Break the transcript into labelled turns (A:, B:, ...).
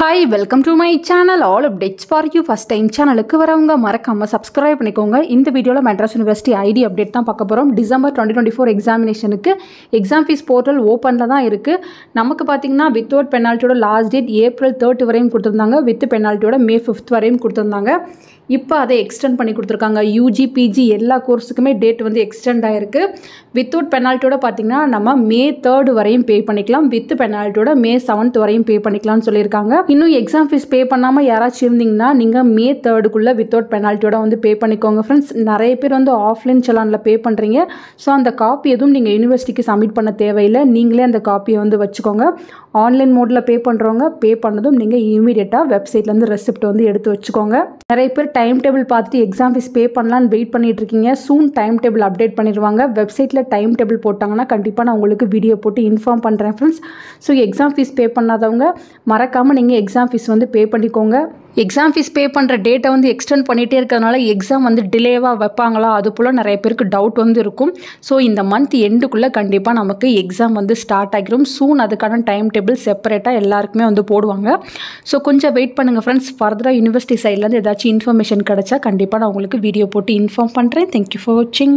A: Hi, welcome to my channel. All updates for you. First time சேனலுக்கு வரவங்க மறக்காம subscribe பண்ணிக்கோங்க. இந்த வீடியோல மெட்ராஸ் யுனிவர்சிட்டி ஐடி அப்டேட் தான் பார்க்க போறோம். டிசம்பர் 2024 எக்ஸாமினேஷனுக்கு எக்ஸாம் ஃபீஸ் போர்ட்டல் ஓப்பன்ல தான் இருக்கு. நமக்கு பாத்தீங்கன்னா வித்அவுட் பெனால்ட்டியோட லாஸ்ட் டேட் ஏப்ரல் 3 வரையும் கொடுத்திருந்தாங்க. வித் பெனால்ட்டியோட மே 5 வரையும் கொடுத்திருந்தாங்க. இப்போ அதை எக்ஸ்டெண்ட் பண்ணி கொடுத்துருக்காங்க. யூஜி பிஜி எல்லா கோர்ஸுக்குமே டேட் வந்து எக்ஸ்டெண்ட் ஆயிருக்கு. வித்தவுட் பெனால்ட்டியோட பார்த்தீங்கன்னா நம்ம மே 3 வரையும் பே பண்ணிக்கலாம். வித் பெனால்ட்டியோட மே 7 வரையும் பே பண்ணிக்கலாம்னு சொல்லியிருக்காங்க. இன்னும் எக்ஸாம் ஃபீஸ் பே பண்ணாமல் யாராச்சும் இருந்தீங்கன்னா நீங்கள் மே 3க்குள்ளே வித்தவுட் பெனால்ட்டியோட வந்து பே பண்ணிக்கோங்க ஃப்ரெண்ட்ஸ். நிறைய பேர் வந்து ஆஃப்லைன் செலானில் பே பண்ணுறீங்க. ஸோ அந்த காப்பி எதுவும் நீங்கள் யூனிவர்சிட்டிக்கு சப்மிட் பண்ண தேவையில்லை. நீங்களே அந்த காப்பியை வந்து வச்சுக்கோங்க. ஆன்லைன் மோடில் பே பண்ணுறவங்க பே பண்ணதும் நீங்கள் இமீடியட்டாக வெப்சைட்லேருந்து ரெசிப்ட் வந்து எடுத்து வச்சுக்கோங்க. நிறைய பேர் டைம் டேபிள் பார்த்துட்டு எக்ஸாம் ஃபீஸ் பே பண்ணலான்னு வெயிட் பண்ணிட்டு இருக்கீங்க. சூன் டைம் டேபிள் அப்டேட் பண்ணிடுவாங்க. வெப்சைட்டில் டைம் டேபிள் போட்டாங்கன்னா கண்டிப்பாக நான் உங்களுக்கு வீடியோ போட்டு இன்ஃபார்ம் பண்ணுறேன் friends. So exam fees pay பண்ணாதவங்க மறக்காமல் நீங்கள் எக்ஸாம் ஃபீஸ் வந்து பே பண்ணிக்கோங்க. எக்ஸாம் ஃபீஸ் பே பண்ணுற டேட்டை வந்து எக்ஸ்டெண்ட் பண்ணிகிட்டே இருக்கிறதுனால எக்ஸாம் வந்து டிலேவாக வைப்பாங்களா அது போல் நிறைய பேருக்கு டவுட் வந்து இருக்கும். ஸோ இந்த மந்த் எண்டுக்குள்ளே கண்டிப்பாக நமக்கு எக்ஸாம் வந்து ஸ்டார்ட் ஆகிரும். சூன் அதுக்கான டைம் டேபிள் செப்பரேட்டாக எல்லாருக்குமே வந்து போடுவாங்க. ஸோ கொஞ்சம் வெயிட் பண்ணுங்கள் ஃப்ரெண்ட்ஸ். ஃபர்தராக யூனிவர்சிட்டி சைட்லேருந்து ஏதாச்சும் இன்ஃபர்மேஷன் கிடச்சா கண்டிப்பாக நான் உங்களுக்கு வீடியோ போட்டு இன்ஃபார்ம் பண்ணுறேன். தேங்க்யூ ஃபார் வாட்சிங்.